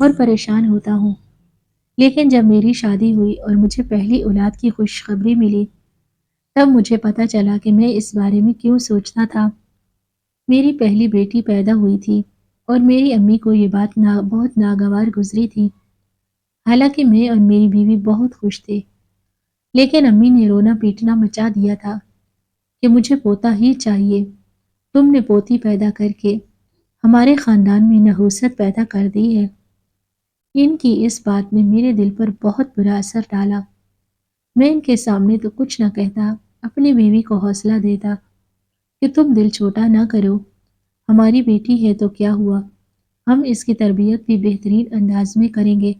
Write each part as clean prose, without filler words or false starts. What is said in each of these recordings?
اور پریشان ہوتا ہوں، لیکن جب میری شادی ہوئی اور مجھے پہلی اولاد کی خوشخبری ملی، تب مجھے پتہ چلا کہ میں اس بارے میں کیوں سوچتا تھا۔ میری پہلی بیٹی پیدا ہوئی تھی اور میری امی کو یہ بات بہت ناگوار گزری تھی۔ حالانکہ میں اور میری بیوی بہت خوش تھے، لیکن امی نے رونا پیٹنا مچا دیا تھا کہ مجھے پوتا ہی چاہیے۔ تم نے پوتی پیدا کر کے ہمارے خاندان میں نحوست پیدا کر دی ہے۔ ان کی اس بات نے میرے دل پر بہت برا اثر ڈالا۔ میں ان کے سامنے تو کچھ نہ کہتا، اپنی بیوی کو حوصلہ دیتا کہ تم دل چھوٹا نہ کرو، ہماری بیٹی ہے تو کیا ہوا، ہم اس کی تربیت بھی بہترین انداز میں کریں گے۔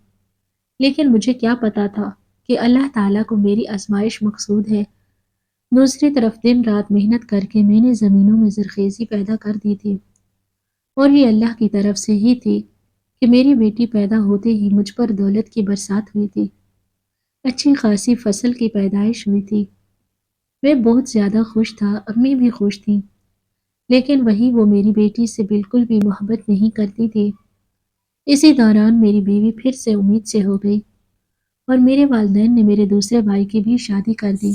لیکن مجھے کیا پتا تھا کہ اللہ تعالیٰ کو میری آزمائش مقصود ہے۔ دوسری طرف دن رات محنت کر کے میں نے زمینوں میں زرخیزی پیدا کر دی تھی، اور یہ اللہ کی طرف سے ہی تھی کہ میری بیٹی پیدا ہوتے ہی مجھ پر دولت کی برسات ہوئی تھی۔ اچھی خاصی فصل کی پیدائش ہوئی تھی۔ میں بہت زیادہ خوش تھا، امی بھی خوش تھیں، لیکن وہی وہ میری بیٹی سے بالکل بھی محبت نہیں کرتی تھی۔ اسی دوران میری بیوی پھر سے امید سے ہو گئی اور میرے والدین نے میرے دوسرے بھائی کی بھی شادی کر دی۔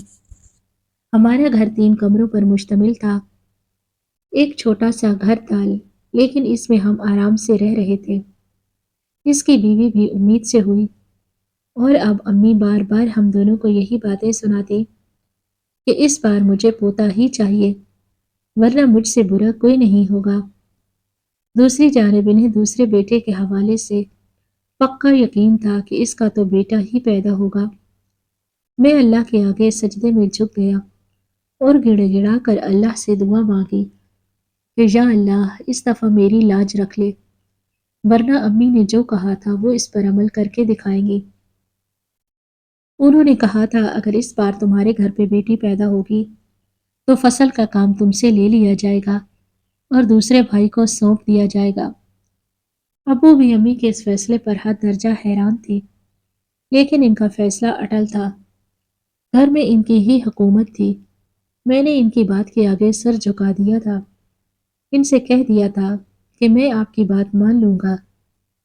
ہمارا گھر 3 کمروں پر مشتمل تھا، ایک چھوٹا سا گھر تھا، لیکن اس میں ہم آرام سے رہ رہے تھے۔ اس کی بیوی بھی امید سے ہوئی، اور اب امی بار بار ہم دونوں کو یہی باتیں سناتی کہ اس بار مجھے پوتا ہی چاہیے، ورنہ مجھ سے برا کوئی نہیں ہوگا۔ دوسری جانب انہیں دوسرے بیٹے کے حوالے سے پکا یقین تھا کہ اس کا تو بیٹا ہی پیدا ہوگا۔ میں اللہ کے آگے سجدے میں جھک گیا اور گڑ گڑا کر اللہ سے دعا مانگی کہ یا اللہ اس دفعہ میری لاج رکھ لے، ورنہ امی نے جو کہا تھا وہ اس پر عمل کر کے دکھائیں گی۔ انہوں نے کہا تھا اگر اس بار تمہارے گھر پہ بیٹی پیدا ہوگی تو فصل کا کام تم سے لے لیا جائے گا اور دوسرے بھائی کو سونپ دیا جائے گا۔ ابو بھی امی کے اس فیصلے پر حد درجہ حیران تھے، لیکن ان کا فیصلہ اٹل تھا۔ گھر میں ان کی ہی حکومت تھی۔ میں نے ان کی بات کے آگے سر جھکا دیا تھا، ان سے کہہ دیا تھا کہ میں آپ کی بات مان لوں گا،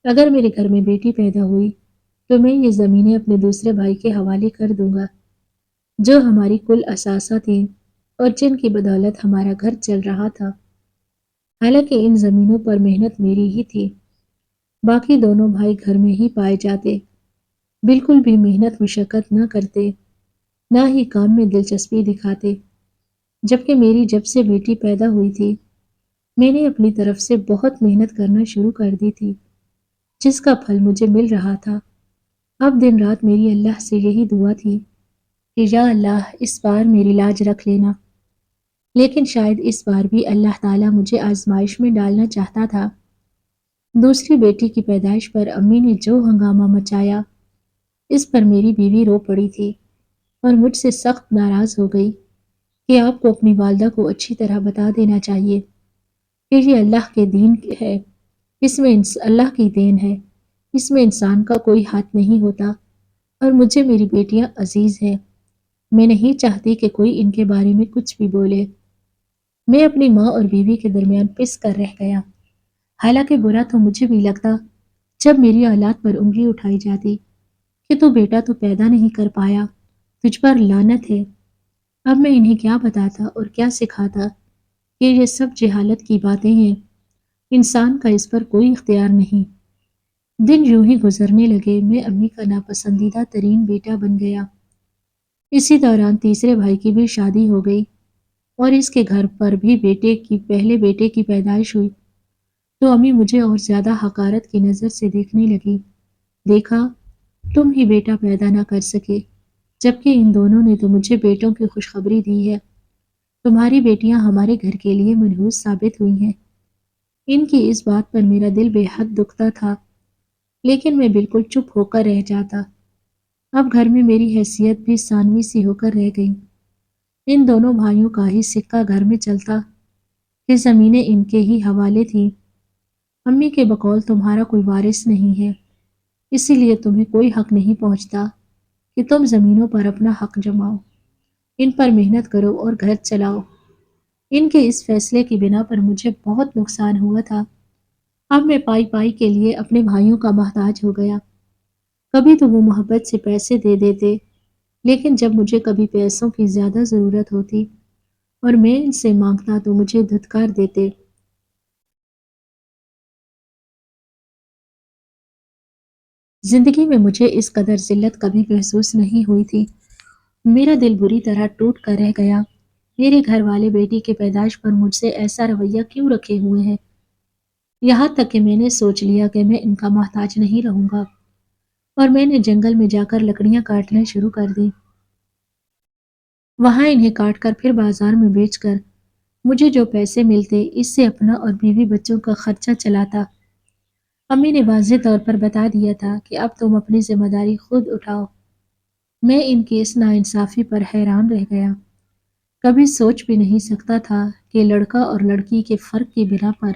اگر میرے گھر میں بیٹی پیدا ہوئی تو میں یہ زمینیں اپنے دوسرے بھائی کے حوالے کر دوں گا، جو ہماری کل اثاثہ تھیں اور جن کی بدولت ہمارا گھر چل رہا تھا۔ حالانکہ ان زمینوں پر محنت میری ہی تھی، باقی دونوں بھائی گھر میں ہی پائے جاتے، بالکل بھی محنت مشقت نہ کرتے، نہ ہی کام میں دلچسپی دکھاتے۔ جبکہ میری جب سے بیٹی پیدا ہوئی تھی، میں نے اپنی طرف سے بہت محنت کرنا شروع کر دی تھی، جس کا پھل مجھے مل رہا تھا۔ اب دن رات میری اللہ سے یہی دعا تھی کہ یا اللہ اس بار میری لاج رکھ لینا۔ لیکن شاید اس بار بھی اللہ تعالیٰ مجھے آزمائش میں ڈالنا چاہتا تھا۔ دوسری بیٹی کی پیدائش پر امی نے جو ہنگامہ مچایا، اس پر میری بیوی رو پڑی تھی اور مجھ سے سخت ناراض ہو گئی کہ آپ کو اپنی والدہ کو اچھی طرح بتا دینا چاہیے کہ یہ اللہ کے دین ہے، اس میں اللہ کی دین ہے، اس میں انسان کا کوئی ہاتھ نہیں ہوتا، اور مجھے میری بیٹیاں عزیز ہیں۔ میں نہیں چاہتی کہ کوئی ان کے بارے میں کچھ بھی بولے۔ میں اپنی ماں اور بیوی کے درمیان پس کر رہ گیا۔ حالانکہ برا تو مجھے بھی لگتا جب میری اولاد پر انگلی اٹھائی جاتی کہ تو بیٹا تو پیدا نہیں کر پایا، تجھ پر لعنت ہے۔ اب میں انہیں کیا بتاتا اور کیا سکھاتا کہ یہ سب جہالت کی باتیں ہیں، انسان کا اس پر کوئی اختیار نہیں۔ دن یوں ہی گزرنے لگے، میں امی کا ناپسندیدہ ترین بیٹا بن گیا۔ اسی دوران تیسرے بھائی کی بھی شادی ہو گئی اور اس کے گھر پر بھی پہلے بیٹے کی پیدائش ہوئی، تو امی مجھے اور زیادہ حقارت کی نظر سے دیکھنے لگی۔ دیکھا، تم ہی بیٹا پیدا نہ کر سکے، جبکہ ان دونوں نے تو مجھے بیٹوں کی خوشخبری دی ہے۔ تمہاری بیٹیاں ہمارے گھر کے لیے منحوس ثابت ہوئی ہیں۔ ان کی اس بات پر میرا دل بے حد دکھتا تھا، لیکن میں بالکل چپ ہو کر رہ جاتا۔ اب گھر میں میری حیثیت بھی ثانوی سی ہو کر رہ گئی۔ ان دونوں بھائیوں کا ہی سکہ گھر میں چلتا کہ زمینیں ان کے ہی حوالے تھیں۔ امی کے بقول تمہارا کوئی وارث نہیں ہے، اسی لیے تمہیں کوئی حق نہیں پہنچتا کہ تم زمینوں پر اپنا حق جماؤ، ان پر محنت کرو اور گھر چلاؤ۔ ان کے اس فیصلے کی بنا پر مجھے بہت نقصان ہوا تھا، اب میں پائی پائی کے لیے اپنے بھائیوں کا محتاج ہو گیا۔ کبھی تو وہ محبت سے پیسے دے دیتے، لیکن جب مجھے کبھی پیسوں کی زیادہ ضرورت ہوتی اور میں ان سے مانگتا تو مجھے دھتکار دیتے۔ زندگی میں مجھے اس قدر ذلت کبھی محسوس نہیں ہوئی تھی۔ میرا دل بری طرح ٹوٹ کر رہ گیا۔ میرے گھر والے بیٹی کے پیدائش پر مجھ سے ایسا رویہ کیوں رکھے ہوئے ہیں؟ یہاں تک کہ میں نے سوچ لیا کہ میں ان کا محتاج نہیں رہوں گا، اور میں نے جنگل میں جا کر لکڑیاں کاٹنا شروع کر دی۔ وہاں انہیں کاٹ کر پھر بازار میں بیچ کر مجھے جو پیسے ملتے، اس سے اپنا اور بیوی بچوں کا خرچہ چلاتا۔ امی نے واضح طور پر بتا دیا تھا کہ اب تم اپنی ذمہ داری خود اٹھاؤ۔ میں ان کی اس ناانصافی پر حیران رہ گیا۔ کبھی سوچ بھی نہیں سکتا تھا کہ لڑکا اور لڑکی کے فرق کی بنا پر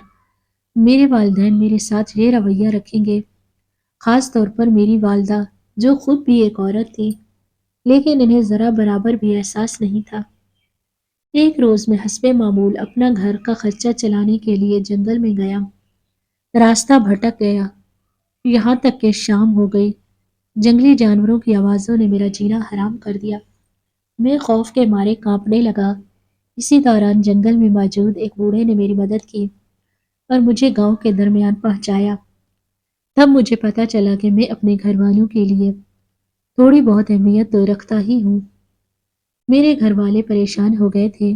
میرے والدین میرے ساتھ یہ رویہ رکھیں گے، خاص طور پر میری والدہ جو خود بھی ایک عورت تھی، لیکن انہیں ذرا برابر بھی احساس نہیں تھا۔ ایک روز میں حسب معمول اپنا گھر کا خرچہ چلانے کے لیے جنگل میں گیا۔ راستہ بھٹک گیا، یہاں تک کہ شام ہو گئی۔ جنگلی جانوروں کی آوازوں نے میرا جینا حرام کر دیا۔ میں خوف کے مارے کانپنے لگا۔ اسی دوران جنگل میں موجود ایک بوڑھے نے میری مدد کی اور مجھے گاؤں کے درمیان پہنچایا۔ تب مجھے پتا چلا کہ میں اپنے گھر والوں کے لیے تھوڑی بہت اہمیت تو رکھتا ہی ہوں۔ میرے گھر والے پریشان ہو گئے تھے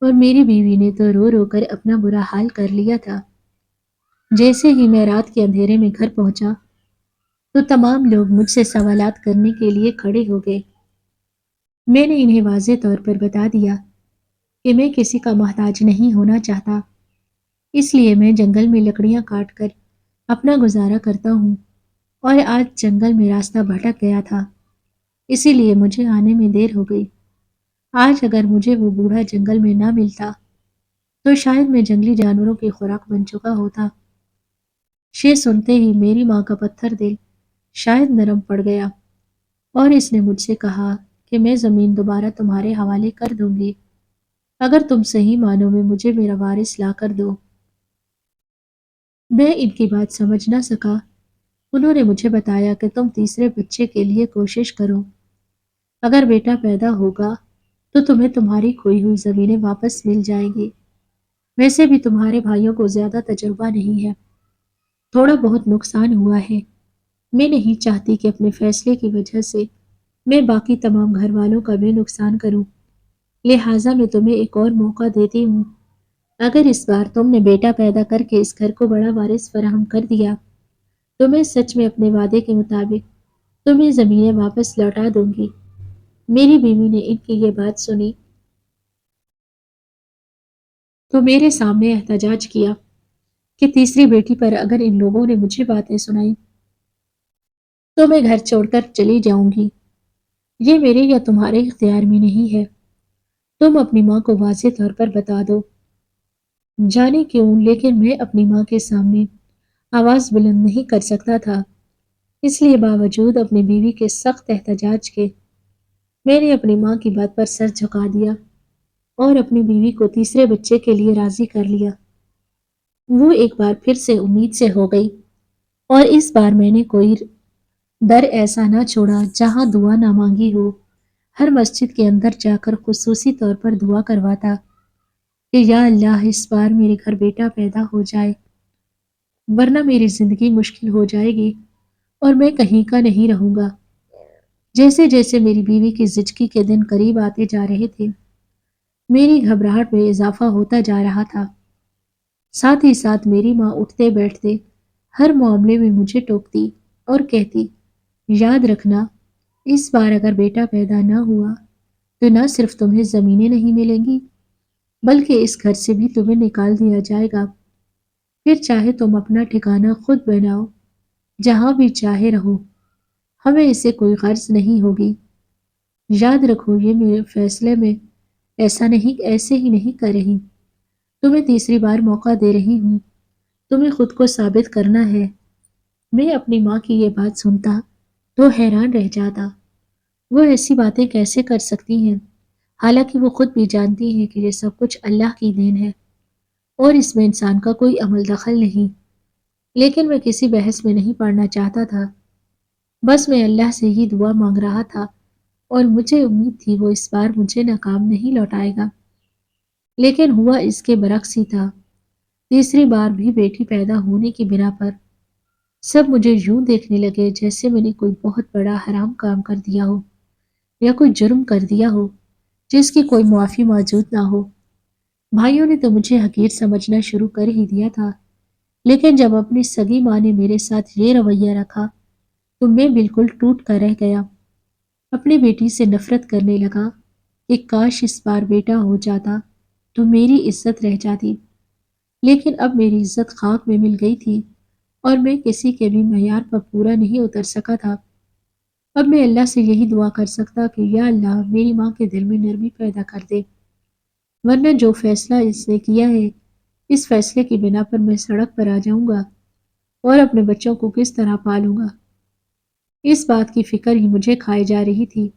اور میری بیوی نے تو رو رو کر اپنا برا حال کر لیا تھا۔ جیسے ہی میں رات کے اندھیرے میں گھر پہنچا تو تمام لوگ مجھ سے سوالات کرنے کے لیے کھڑے ہو گئے۔ میں نے انہیں واضح طور پر بتا دیا کہ میں کسی کا محتاج نہیں ہونا چاہتا، اس لیے میں جنگل میں لکڑیاں کاٹ کر اپنا گزارا کرتا ہوں، اور آج جنگل میں راستہ بھٹک گیا تھا، اسی لیے مجھے آنے میں دیر ہو گئی۔ آج اگر مجھے وہ بوڑھا جنگل میں نہ ملتا تو شاید میں جنگلی جانوروں کی خوراک بن چکا ہوتا۔ یہ سنتے ہی میری ماں کا پتھر دل شاید نرم پڑ گیا، اور اس نے مجھ سے کہا کہ میں زمین دوبارہ تمہارے حوالے کر دوں گی اگر تم صحیح معنوں میں مجھے میرا وارث لا کر دو۔ میں ان کی بات سمجھ نہ سکا۔ انہوں نے مجھے بتایا کہ تم تیسرے بچے کے لیے کوشش کرو، اگر بیٹا پیدا ہوگا تو تمہیں تمہاری کھوئی ہوئی زمینیں واپس مل جائیں گی۔ ویسے بھی تمہارے بھائیوں کو زیادہ تجربہ نہیں ہے، تھوڑا بہت نقصان ہوا ہے۔ میں نہیں چاہتی کہ اپنے فیصلے کی وجہ سے میں باقی تمام گھر والوں کا بھی نقصان کروں، لہٰذا میں تمہیں ایک اور موقع دیتی ہوں۔ اگر اس بار تم نے بیٹا پیدا کر کے اس گھر کو بڑا وارث فراہم کر دیا تو میں سچ میں اپنے وعدے کے مطابق تمہیں زمینیں واپس لوٹا دوں گی۔ میری بیوی نے ان کی یہ بات سنی تو میرے سامنے احتجاج کیا کہ تیسری بیٹی پر اگر ان لوگوں نے مجھے باتیں سنائی تو میں گھر چھوڑ کر چلی جاؤں گی۔ یہ میرے یا تمہارے اختیار میں نہیں ہے، تم اپنی ماں کو واضح طور پر بتا دو۔ جانے کیوں، لیکن میں اپنی ماں کے سامنے آواز بلند نہیں کر سکتا تھا، اس لیے باوجود اپنی بیوی کے سخت احتجاج کے میں نے اپنی ماں کی بات پر سر جھکا دیا اور اپنی بیوی کو تیسرے بچے کے لیے راضی کر لیا۔ وہ ایک بار پھر سے امید سے ہو گئی، اور اس بار میں نے کوئی در ایسا نہ چھوڑا جہاں دعا نہ مانگی ہو۔ ہر مسجد کے اندر جا کر خصوصی طور پر دعا کرواتا کہ یا اللہ اس بار میرے گھر بیٹا پیدا ہو جائے، ورنہ میری زندگی مشکل ہو جائے گی اور میں کہیں کا نہیں رہوں گا۔ جیسے جیسے میری بیوی کی زچگی کے دن قریب آتے جا رہے تھے، میری گھبراہٹ میں اضافہ ہوتا جا رہا تھا۔ ساتھ ہی ساتھ میری ماں اٹھتے بیٹھتے ہر معاملے میں مجھے ٹوکتی اور کہتی، یاد رکھنا اس بار اگر بیٹا پیدا نہ ہوا تو نہ صرف تمہیں زمینیں نہیں ملیں گی بلکہ اس گھر سے بھی تمہیں نکال دیا جائے گا، پھر چاہے تم اپنا ٹھکانہ خود بناؤ، جہاں بھی چاہے رہو، ہمیں اسے کوئی غرض نہیں ہوگی۔ یاد رکھو یہ میرے فیصلے میں ایسے ہی نہیں کر رہی، تمہیں تیسری بار موقع دے رہی ہوں، تمہیں خود کو ثابت کرنا ہے۔ میں اپنی ماں کی یہ بات سنتا تو حیران رہ جاتا، وہ ایسی باتیں کیسے کر سکتی ہیں، حالانکہ وہ خود بھی جانتی ہیں کہ یہ سب کچھ اللہ کی دین ہے اور اس میں انسان کا کوئی عمل دخل نہیں۔ لیکن میں کسی بحث میں نہیں پڑنا چاہتا تھا، بس میں اللہ سے ہی دعا مانگ رہا تھا اور مجھے امید تھی وہ اس بار مجھے ناکام نہیں لوٹائے گا۔ لیکن ہوا اس کے برعکس ہی تھا۔ تیسری بار بھی بیٹی پیدا ہونے کی بنا پر سب مجھے یوں دیکھنے لگے جیسے میں نے کوئی بہت بڑا حرام کام کر دیا ہو یا کوئی جرم کر دیا ہو جس کی کوئی معافی موجود نہ ہو۔ بھائیوں نے تو مجھے حقیر سمجھنا شروع کر ہی دیا تھا، لیکن جب اپنی سگی ماں نے میرے ساتھ یہ رویہ رکھا تو میں بالکل ٹوٹ کر رہ گیا۔ اپنی بیٹی سے نفرت کرنے لگا کہ کاش اس بار بیٹا ہو جاتا تو میری عزت رہ جاتی، لیکن اب میری عزت خاک میں مل گئی تھی اور میں کسی کے بھی معیار پر پورا نہیں اتر سکا تھا۔ اب میں اللہ سے یہی دعا کر سکتا کہ یا اللہ میری ماں کے دل میں نرمی پیدا کر دے، ورنہ جو فیصلہ اس نے کیا ہے اس فیصلے کی بنا پر میں سڑک پر آ جاؤں گا اور اپنے بچوں کو کس طرح پالوں گا۔ اس بات کی فکر ہی مجھے کھائے جا رہی تھی۔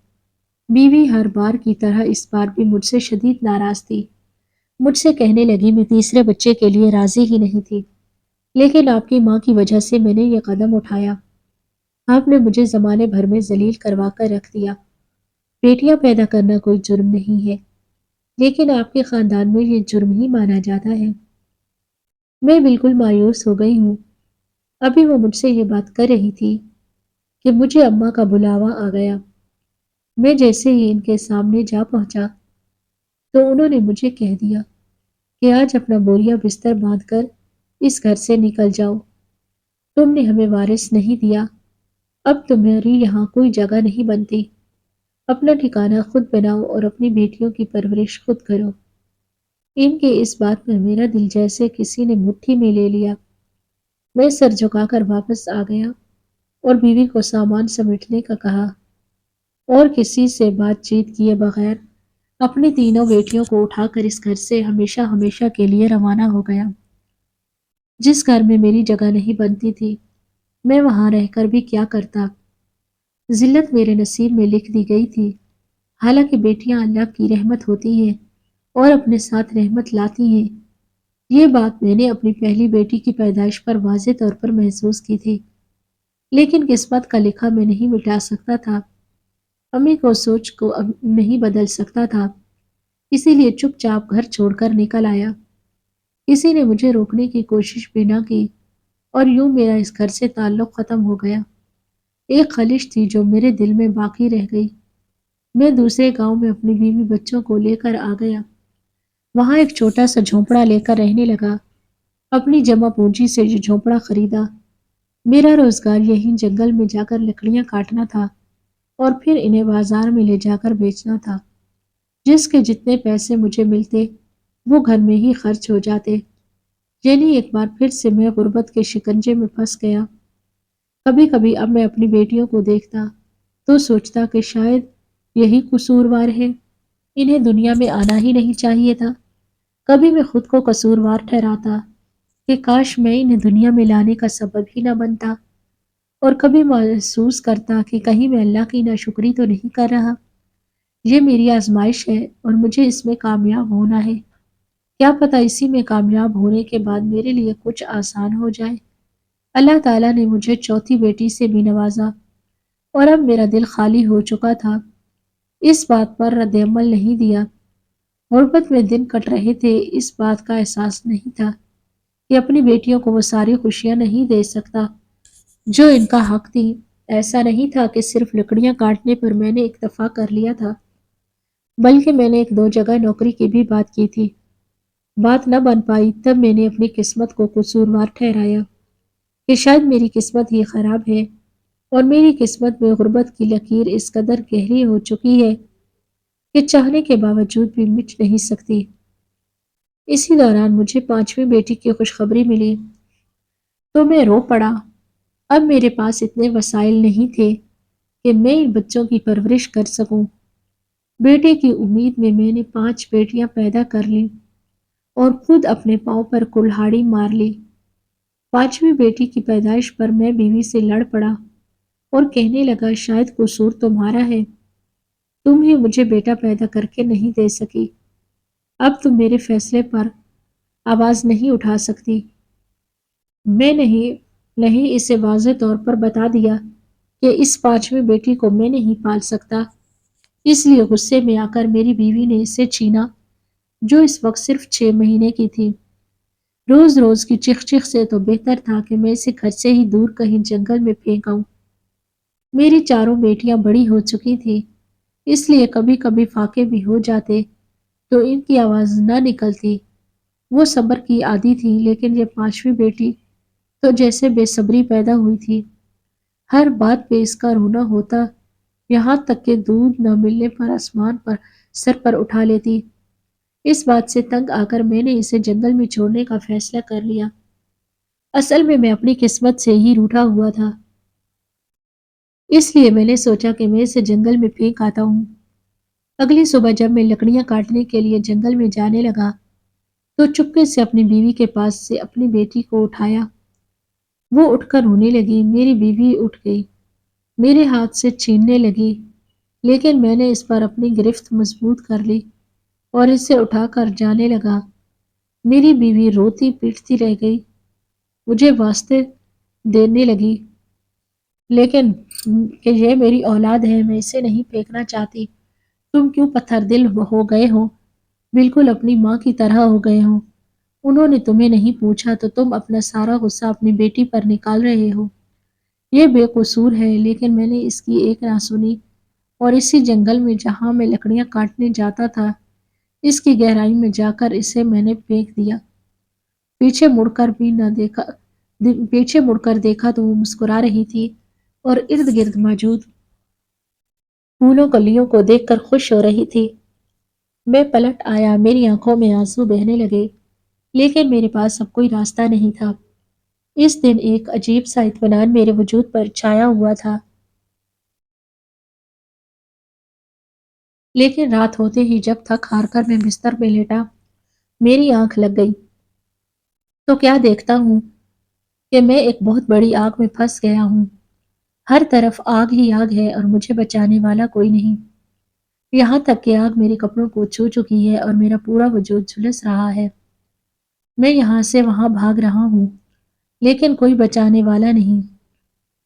بیوی ہر بار کی طرح اس بار بھی مجھ سے شدید ناراض تھی۔ مجھ سے کہنے لگی میں تیسرے بچے کے لیے راضی ہی نہیں تھی، لیکن آپ کی ماں کی وجہ سے میں نے یہ قدم اٹھایا۔ آپ نے مجھے زمانے بھر میں ذلیل کروا کر رکھ دیا۔ بیٹیاں پیدا کرنا کوئی جرم نہیں ہے، لیکن آپ کے خاندان میں یہ جرم ہی مانا جاتا ہے۔ میں بالکل مایوس ہو گئی ہوں۔ ابھی وہ مجھ سے یہ بات کر رہی تھی کہ مجھے اماں کا بلاوا آ گیا۔ میں جیسے ہی ان کے سامنے جا پہنچا تو انہوں نے مجھے کہہ دیا کہ آج اپنا بوریا بستر باندھ کر اس گھر سے نکل جاؤ۔ تم نے ہمیں وارث نہیں دیا، اب تمہاری یہاں کوئی جگہ نہیں بنتی۔ اپنا ٹھکانہ خود بناؤ اور اپنی بیٹیوں کی پرورش خود کرو۔ ان کے اس بات میں میرا دل جیسے کسی نے مٹھی میں لے لیا۔ میں سر جھکا کر واپس آ گیا اور بیوی کو سامان سمیٹنے کا کہا اور کسی سے بات چیت کیے بغیر اپنی تینوں بیٹیوں کو اٹھا کر اس گھر سے ہمیشہ ہمیشہ کے لیے روانہ ہو گیا۔ جس گھر میں میری جگہ نہیں بنتی تھی میں وہاں رہ کر بھی کیا کرتا، ذلت میرے نصیب میں لکھ دی گئی تھی۔ حالانکہ بیٹیاں اللہ کی رحمت ہوتی ہیں اور اپنے ساتھ رحمت لاتی ہیں، یہ بات میں نے اپنی پہلی بیٹی کی پیدائش پر واضح طور پر محسوس کی تھی، لیکن قسمت کا لکھا میں نہیں مٹا سکتا تھا، امی کو سوچ کو اب نہیں بدل سکتا تھا، اسی لیے چپ چاپ گھر چھوڑ کر نکل آیا۔ کسی نے مجھے روکنے کی کوشش بھی نہ کی اور یوں میرا اس گھر سے تعلق ختم ہو گیا۔ ایک خلش تھی جو میرے دل میں باقی رہ گئی۔ میں دوسرے گاؤں میں اپنی بیوی بچوں کو لے کر آ گیا۔ وہاں ایک چھوٹا سا جھونپڑا لے کر رہنے لگا۔ اپنی جمع پونجی سے یہ جھونپڑا خریدا۔ میرا روزگار یہیں جنگل میں جا کر لکڑیاں کاٹنا تھا اور پھر انہیں بازار میں لے جا کر بیچنا تھا۔ جس کے جتنے پیسے مجھے ملتے وہ گھر میں ہی خرچ ہو جاتے۔ یعنی ایک بار پھر سے میں غربت کے شکنجے میں پھنس گیا۔ کبھی کبھی اب میں اپنی بیٹیوں کو دیکھتا تو سوچتا کہ شاید یہی قصوروار ہے، انہیں دنیا میں آنا ہی نہیں چاہیے تھا۔ کبھی میں خود کو قصوروار ٹھہراتا کہ کاش میں انہیں دنیا میں لانے کا سبب ہی نہ بنتا، اور کبھی محسوس کرتا کہ کہیں میں اللہ کی ناشکری تو نہیں کر رہا۔ یہ میری آزمائش ہے اور مجھے اس میں کامیاب ہونا ہے۔ کیا پتہ اسی میں کامیاب ہونے کے بعد میرے لیے کچھ آسان ہو جائے۔ اللہ تعالیٰ نے مجھے چوتھی بیٹی سے بھی نوازا اور اب میرا دل خالی ہو چکا تھا۔ اس بات پر رد عمل نہیں دیا۔ غربت میں دن کٹ رہے تھے، اس بات کا احساس نہیں تھا کہ اپنی بیٹیوں کو وہ ساری خوشیاں نہیں دے سکتا جو ان کا حق تھی۔ ایسا نہیں تھا کہ صرف لکڑیاں کاٹنے پر میں نے اکتفا کر لیا تھا، بلکہ میں نے ایک دو جگہ نوکری کی بھی بات کی تھی۔ بات نہ بن پائی تب میں نے اپنی قسمت کو قصوروار ٹھہرایا کہ شاید میری قسمت ہی خراب ہے اور میری قسمت میں غربت کی لکیر اس قدر گہری ہو چکی ہے کہ چاہنے کے باوجود بھی مٹ نہیں سکتی۔ اسی دوران مجھے پانچویں بیٹی کی خوشخبری ملی تو میں رو پڑا۔ اب میرے پاس اتنے وسائل نہیں تھے کہ میں ان بچوں کی پرورش کر سکوں۔ بیٹے کی امید میں نے 5 بیٹیاں پیدا کر لیں اور خود اپنے پاؤں پر کلہاڑی مار لی۔ پانچویں بیٹی کی پیدائش پر میں بیوی سے لڑ پڑا اور کہنے لگا شاید قصور تمہارا ہے، تم ہی مجھے بیٹا پیدا کر کے نہیں دے سکی، اب تم میرے فیصلے پر آواز نہیں اٹھا سکتی۔ میں نہیں نہیں، اسے واضح طور پر بتا دیا کہ اس پانچویں بیٹی کو میں نہیں پال سکتا۔ اس لیے غصے میں آ کر میری بیوی نے اسے چھینا، جو اس وقت صرف 6 مہینے کی تھی۔ روز روز کی چیخ چیخ سے تو بہتر تھا کہ میں اسے گھر سے ہی دور کہیں جنگل میں پھینک آؤں۔ میری چاروں بیٹیاں بڑی ہو چکی تھی، اس لیے کبھی کبھی فاقے بھی ہو جاتے تو ان کی آواز نہ نکلتی۔ وہ صبر کی عادی تھی، لیکن یہ پانچویں بیٹی تو جیسے بے صبری پیدا ہوئی تھی۔ ہر بات پہ اس کا رونا ہوتا، یہاں تک کہ دودھ نہ ملنے پر آسمان پر سر پر اٹھا لیتی۔ اس بات سے تنگ آ کر میں نے اسے جنگل میں چھوڑنے کا فیصلہ کر لیا۔ اصل میں اپنی قسمت سے ہی روٹھا ہوا تھا، اس لیے میں نے سوچا کہ میں اسے جنگل میں پھینک آتا ہوں۔ اگلی صبح جب میں لکڑیاں کاٹنے کے لیے جنگل میں جانے لگا تو چپکے سے اپنی بیوی کے پاس سے اپنی بیٹی کو اٹھایا۔ وہ اٹھ کر رونے لگی، میری بیوی اٹھ گئی، میرے ہاتھ سے چھیننے لگی، لیکن میں نے اس پر اپنی گرفت مضبوط کر لی اور اسے اٹھا کر جانے لگا۔ میری بیوی روتی پیٹتی رہ گئی، مجھے واسطے دینے لگی، لیکن کہ یہ میری اولاد ہے، میں اسے نہیں پھینکنا چاہتی۔ تم کیوں پتھر دل ہو گئے ہو، بالکل اپنی ماں کی طرح ہو گئے ہو۔ انہوں نے تمہیں نہیں پوچھا تو تم اپنا سارا غصہ اپنی بیٹی پر نکال رہے ہو۔ یہ بے قصور ہے، لیکن میں نے اس کی ایک نہ سنی اور اسی جنگل میں جہاں میں لکڑیاں کاٹنے جاتا تھا، اس کی گہرائی میں جا کر اسے میں نے پھینک دیا۔ پیچھے مڑ کر بھی نہ دیکھا پیچھے مڑ کر دیکھا تو وہ مسکرا رہی تھی اور ارد گرد موجود پھولوں کلیوں کو دیکھ کر خوش ہو رہی تھی۔ میں پلٹ آیا، میری آنکھوں میں آنسو بہنے لگے، لیکن میرے پاس اب کوئی راستہ نہیں تھا۔ اس دن ایک عجیب سا اطمینان میرے وجود پر چھایا ہوا تھا، لیکن رات ہوتے ہی جب تھک ہار کر میں بستر پہ لیٹا، میری آنکھ لگ گئی تو کیا دیکھتا ہوں کہ میں ایک بہت بڑی آگ میں پھنس گیا ہوں۔ ہر طرف آگ ہی آگ ہے اور مجھے بچانے والا کوئی نہیں۔ یہاں تک کہ آگ میرے کپڑوں کو چھو چکی ہے اور میرا پورا وجود جھلس رہا ہے۔ میں یہاں سے وہاں بھاگ رہا ہوں، لیکن کوئی بچانے والا نہیں۔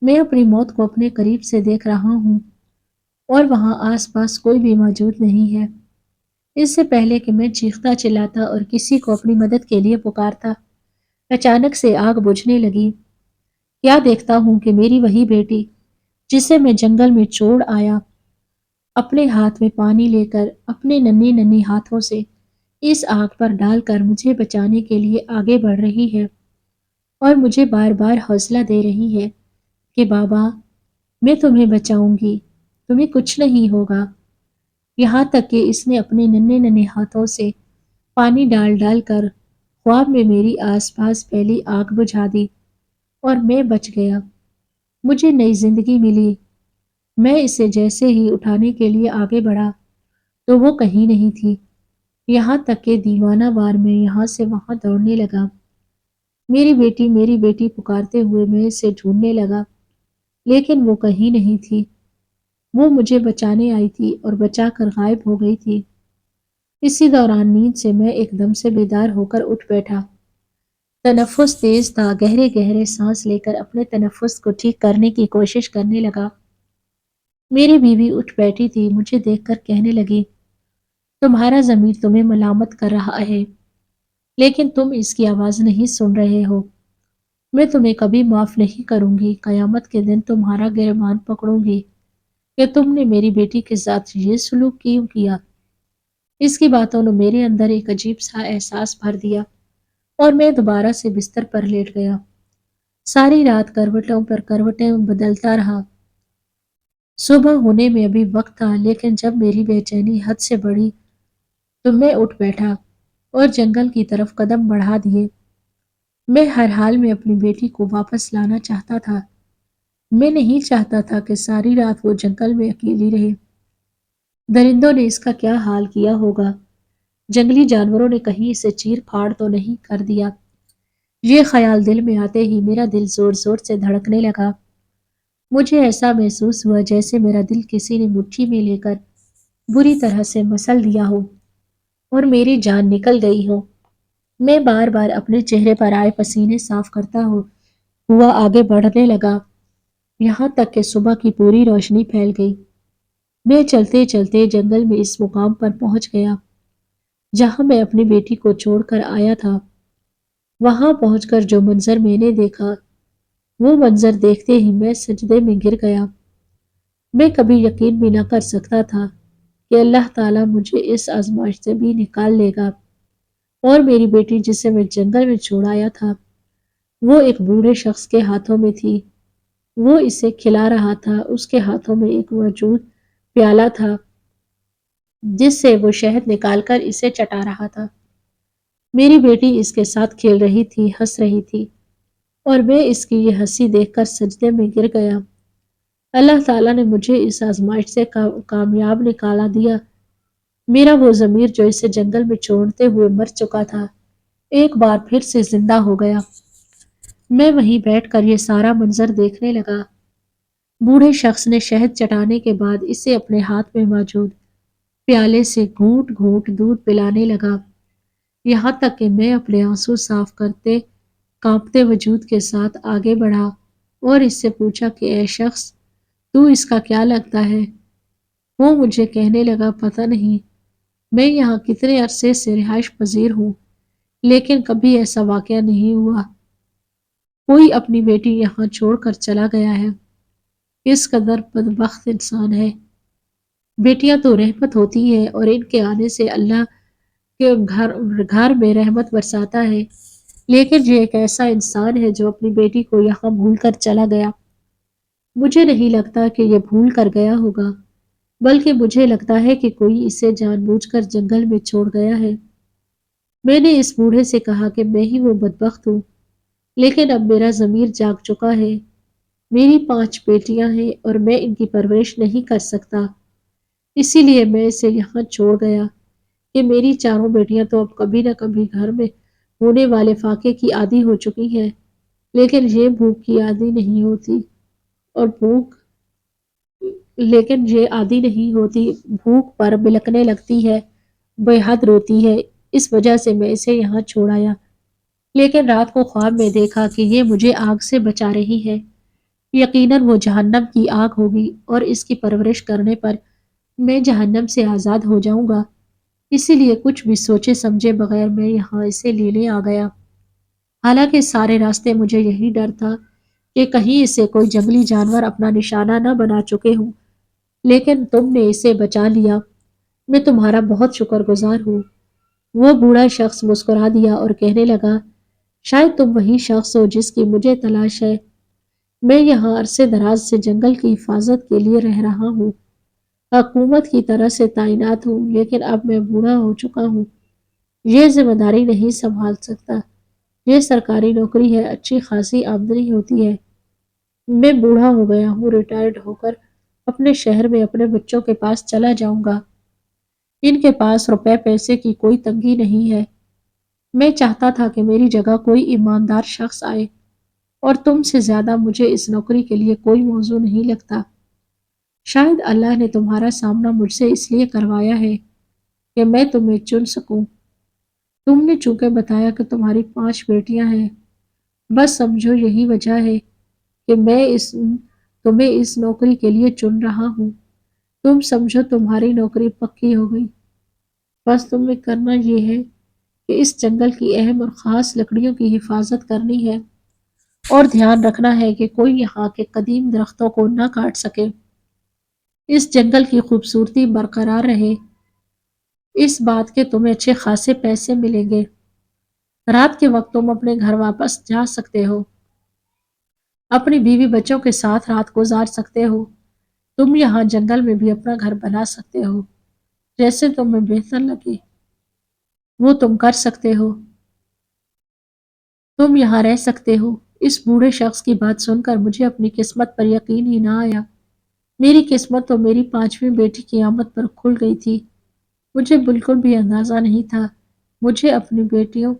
میں اپنی موت کو اپنے قریب سے دیکھ رہا ہوں اور وہاں آس پاس کوئی بھی موجود نہیں ہے۔ اس سے پہلے کہ میں چیختا چلاتا اور کسی کو اپنی مدد کے لیے پکارتا، اچانک سے آگ بجھنے لگی۔ کیا دیکھتا ہوں کہ میری وہی بیٹی جسے میں جنگل میں چھوڑ آیا، اپنے ہاتھ میں پانی لے کر اپنے ننھی ننھی ہاتھوں سے اس آگ پر ڈال کر مجھے بچانے کے لیے آگے بڑھ رہی ہے اور مجھے بار بار حوصلہ دے رہی ہے کہ بابا، میں تمہیں بچاؤں گی، تمہیں کچھ نہیں ہوگا۔ یہاں تک کہ اس نے اپنے ننھے ننھے ہاتھوں سے پانی ڈال ڈال کر خواب میں میری آس پاس پھیلی آگ بجھا دی اور میں بچ گیا۔ مجھے نئی زندگی ملی۔ میں اسے جیسے ہی اٹھانے کے لیے آگے بڑھا تو وہ کہیں نہیں تھی، یہاں تک کہ دیوانہ وار میں یہاں سے وہاں دوڑنے لگا۔ میری بیٹی پکارتے ہوئے میں اسے ڈھونڈنے لگا، لیکن وہ کہیں نہیں تھی۔ وہ مجھے بچانے آئی تھی اور بچا کر غائب ہو گئی تھی۔ اسی دوران نیند سے میں ایک دم سے بیدار ہو کر اٹھ بیٹھا۔ تنفس تیز تھا، گہرے گہرے سانس لے کر اپنے تنفس کو ٹھیک کرنے کی کوشش کرنے لگا۔ میری بیوی اٹھ بیٹھی تھی، مجھے دیکھ کر کہنے لگی، تمہارا ضمیر تمہیں ملامت کر رہا ہے، لیکن تم اس کی آواز نہیں سن رہے ہو۔ میں تمہیں کبھی معاف نہیں کروں گی، قیامت کے دن تمہارا گریبان پکڑوں گی کہ تم نے میری بیٹی کے ساتھ یہ سلوک کیوں کیا۔ اس کی باتوں نے میرے اندر ایک عجیب سا احساس بھر دیا اور میں دوبارہ سے بستر پر لیٹ گیا۔ ساری رات کروٹوں پر کروٹیں بدلتا رہا۔ صبح ہونے میں ابھی وقت تھا، لیکن جب میری بے چینی حد سے بڑھی تو میں اٹھ بیٹھا اور جنگل کی طرف قدم بڑھا دیے۔ میں ہر حال میں اپنی بیٹی کو واپس لانا چاہتا تھا۔ میں نہیں چاہتا تھا کہ ساری رات وہ جنگل میں اکیلی رہے۔ درندوں نے اس کا کیا حال کیا ہوگا، جنگلی جانوروں نے کہیں اسے چیر پھاڑ تو نہیں کر دیا۔ یہ خیال دل میں آتے ہی میرا دل زور زور سے دھڑکنے لگا۔ مجھے ایسا محسوس ہوا جیسے میرا دل کسی نے مٹھی میں لے کر بری طرح سے مسل دیا ہو اور میری جان نکل گئی ہو۔ میں بار بار اپنے چہرے پر آئے پسینے صاف کرتا ہوا آگے بڑھنے لگا، یہاں تک کہ صبح کی پوری روشنی پھیل گئی۔ میں چلتے چلتے جنگل میں اس مقام پر پہنچ گیا جہاں میں اپنی بیٹی کو چھوڑ کر آیا تھا۔ وہاں پہنچ کر جو منظر میں نے دیکھا، وہ منظر دیکھتے ہی میں سجدے میں گر گیا۔ میں کبھی یقین بھی نہ کر سکتا تھا کہ اللہ تعالیٰ مجھے اس آزمائش سے بھی نکال لے گا، اور میری بیٹی جسے میں جنگل میں چھوڑ آیا تھا وہ ایک بوڑھے شخص کے ہاتھوں میں تھی۔ وہ اسے کھلا رہا تھا، اس کے ہاتھوں میں ایک موجود پیالہ تھا جس سے وہ شہد نکال کر اسے چٹا رہا تھا۔ میری بیٹی اس کے ساتھ کھیل رہی تھی، ہنس رہی تھی، اور میں اس کی یہ ہنسی دیکھ کر سجدے میں گر گیا۔ اللہ تعالیٰ نے مجھے اس آزمائش سے کامیاب نکالا دیا۔ میرا وہ ضمیر جو اسے جنگل میں چھوڑتے ہوئے مر چکا تھا، ایک بار پھر سے زندہ ہو گیا۔ میں وہیں بیٹھ کر یہ سارا منظر دیکھنے لگا۔ بوڑھے شخص نے شہد چٹانے کے بعد اسے اپنے ہاتھ میں موجود پیالے سے گھونٹ گھونٹ دودھ پلانے لگا، یہاں تک کہ میں اپنے آنسو صاف کرتے کانپتے وجود کے ساتھ آگے بڑھا اور اس سے پوچھا کہ اے شخص، تو اس کا کیا لگتا ہے؟ وہ مجھے کہنے لگا، پتہ نہیں، میں یہاں کتنے عرصے سے رہائش پذیر ہوں، لیکن کبھی ایسا واقعہ نہیں ہوا کوئی اپنی بیٹی یہاں چھوڑ کر چلا گیا ہے۔ اس قدر بدبخت انسان ہے۔ بیٹیاں تو رحمت ہوتی ہے اور ان کے آنے سے اللہ کے گھر میں رحمت برساتا ہے، لیکن یہ ایک ایسا انسان ہے جو اپنی بیٹی کو یہاں بھول کر چلا گیا۔ مجھے نہیں لگتا کہ یہ بھول کر گیا ہوگا، بلکہ مجھے لگتا ہے کہ کوئی اسے جان بوجھ کر جنگل میں چھوڑ گیا ہے۔ میں نے اس بوڑھے سے کہا کہ میں ہی وہ بدبخت ہوں، لیکن اب میرا ضمیر جاگ چکا ہے۔ میری 5 بیٹیاں ہیں اور میں ان کی پرورش نہیں کر سکتا، اسی لیے میں اسے یہاں چھوڑ گیا کہ میری 4 بیٹیاں تو اب کبھی نہ کبھی گھر میں ہونے والے فاقے کی عادی ہو چکی ہیں، لیکن یہ بھوک کی عادی نہیں ہوتی، اور بھوک پر بلکنے لگتی ہے، بے حد روتی ہے۔ اس وجہ سے میں اسے یہاں چھوڑ آیا، لیکن رات کو خواب میں دیکھا کہ یہ مجھے آگ سے بچا رہی ہے۔ یقیناً وہ جہنم کی آگ ہوگی اور اس کی پرورش کرنے پر میں جہنم سے آزاد ہو جاؤں گا، اسی لیے کچھ بھی سوچے سمجھے بغیر میں یہاں اسے لینے آ گیا۔ حالانکہ سارے راستے مجھے یہی ڈر تھا کہ کہیں اسے کوئی جنگلی جانور اپنا نشانہ نہ بنا چکے ہوں، لیکن تم نے اسے بچا لیا، میں تمہارا بہت شکر گزار ہوں۔ وہ بوڑھا شخص مسکرا دیا اور کہنے لگا، شاید تم وہی شخص ہو جس کی مجھے تلاش ہے۔ میں یہاں عرصے دراز سے جنگل کی حفاظت کے لیے رہ رہا ہوں، حکومت کی طرف سے تعینات ہوں، لیکن اب میں بوڑھا ہو چکا ہوں، یہ ذمہ داری نہیں سنبھال سکتا۔ یہ سرکاری نوکری ہے، اچھی خاصی آمدنی ہوتی ہے، میں بوڑھا ہو گیا ہوں، ریٹائرڈ ہو کر اپنے شہر میں اپنے بچوں کے پاس چلا جاؤں گا۔ ان کے پاس روپے پیسے کی کوئی تنگی نہیں ہے۔ میں چاہتا تھا کہ میری جگہ کوئی ایماندار شخص آئے، اور تم سے زیادہ مجھے اس نوکری کے لیے کوئی موضوع نہیں لگتا۔ شاید اللہ نے تمہارا سامنا مجھ سے اس لیے کروایا ہے کہ میں تمہیں چن سکوں۔ تم نے چونکہ بتایا کہ تمہاری 5 بیٹیاں ہیں، بس سمجھو یہی وجہ ہے کہ میں تمہیں اس نوکری کے لیے چن رہا ہوں۔ تم سمجھو تمہاری نوکری پکی ہو گئی، بس تمہیں کرنا یہ ہے کہ اس جنگل کی اہم اور خاص لکڑیوں کی حفاظت کرنی ہے، اور دھیان رکھنا ہے کہ کوئی یہاں کے قدیم درختوں کو نہ کاٹ سکے، اس جنگل کی خوبصورتی برقرار رہے۔ اس بات کے تمہیں اچھے خاصے پیسے ملیں گے۔ رات کے وقت تم اپنے گھر واپس جا سکتے ہو، اپنی بیوی بچوں کے ساتھ رات گزار سکتے ہو، تم یہاں جنگل میں بھی اپنا گھر بنا سکتے ہو، جیسے تمہیں بہتر لگے وہ تم کر سکتے ہو، تم یہاں رہ سکتے ہو۔ اس بوڑھے شخص کی بات سن کر مجھے اپنی قسمت پر یقین ہی نہ آیا۔ میری قسمت تو میری 5ویں بیٹی کی آمد پر کھل گئی تھی۔ مجھے بالکل بھی اندازہ نہیں تھا مجھے اپنی بیٹیوں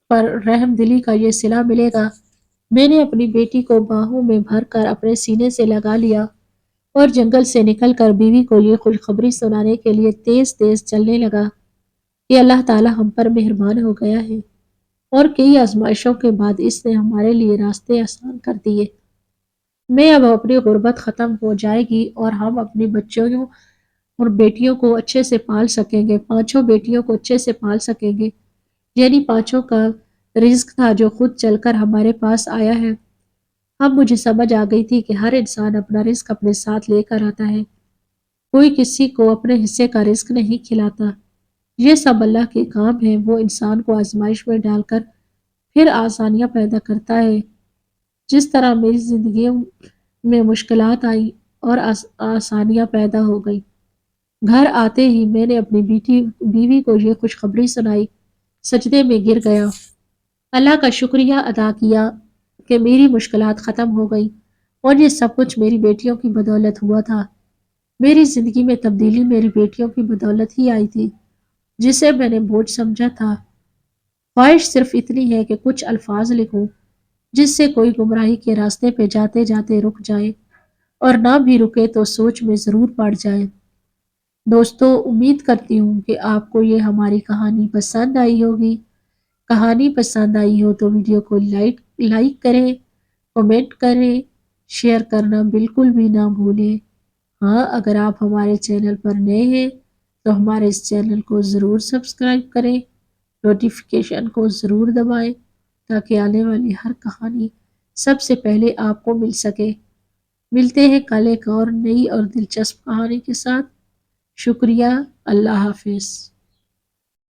پر رحم دلی کا یہ صلہ ملے گا۔ میں نے اپنی بیٹی کو باہوں میں بھر کر اپنے سینے سے لگا لیا اور جنگل سے نکل کر بیوی کو یہ خوشخبری سنانے کے لیے تیز تیز چلنے لگا کہ اللہ تعالی ہم پر مہربان ہو گیا ہے۔ اور کئی آزمائشوں کے بعد اس نے ہمارے لیے راستے آسان کر دیے۔ میں اب اپنی غربت ختم ہو جائے گی اور ہم اپنی بچوں اور بیٹیوں کو اچھے سے پال سکیں گے، پانچوں بیٹیوں کو اچھے سے پال سکیں گے۔ یعنی پانچوں کا رزق تھا جو خود چل کر ہمارے پاس آیا ہے۔ اب مجھے سمجھ آ گئی تھی کہ ہر انسان اپنا رزق اپنے ساتھ لے کر آتا ہے، کوئی کسی کو اپنے حصے کا رزق نہیں کھلاتا۔ یہ سب اللہ کے کام ہے، وہ انسان کو آزمائش میں ڈال کر پھر آسانیاں پیدا کرتا ہے۔ جس طرح میری زندگی میں مشکلات آئی اور آسانیاں پیدا ہو گئی، گھر آتے ہی میں نے اپنی بیوی کو یہ خوشخبری سنائی، سجدے میں گر گیا، اللہ کا شکریہ ادا کیا کہ میری مشکلات ختم ہو گئی اور یہ سب کچھ میری بیٹیوں کی بدولت ہوا تھا۔ میری زندگی میں تبدیلی میری بیٹیوں کی بدولت ہی آئی تھی، جسے میں نے بوجھ سمجھا تھا۔ خواہش صرف اتنی ہے کہ کچھ الفاظ لکھوں جس سے کوئی گمراہی کے راستے پہ جاتے جاتے رک جائے، اور نہ بھی رکے تو سوچ میں ضرور پڑ جائے۔ دوستو، امید کرتی ہوں کہ آپ کو یہ ہماری کہانی پسند آئی ہوگی۔ کہانی پسند آئی ہو تو ویڈیو کو لائک کریں، کمنٹ کریں، شیئر کرنا بالکل بھی نہ بھولیں۔ ہاں، اگر آپ ہمارے چینل پر نئے ہیں تو ہمارے اس چینل کو ضرور سبسکرائب کریں، نوٹیفیکیشن کو ضرور دبائیں تاکہ آنے والی ہر کہانی سب سے پہلے آپ کو مل سکے۔ ملتے ہیں کل ایک اور نئی اور دلچسپ کہانی کے ساتھ۔ شکریہ، اللہ حافظ۔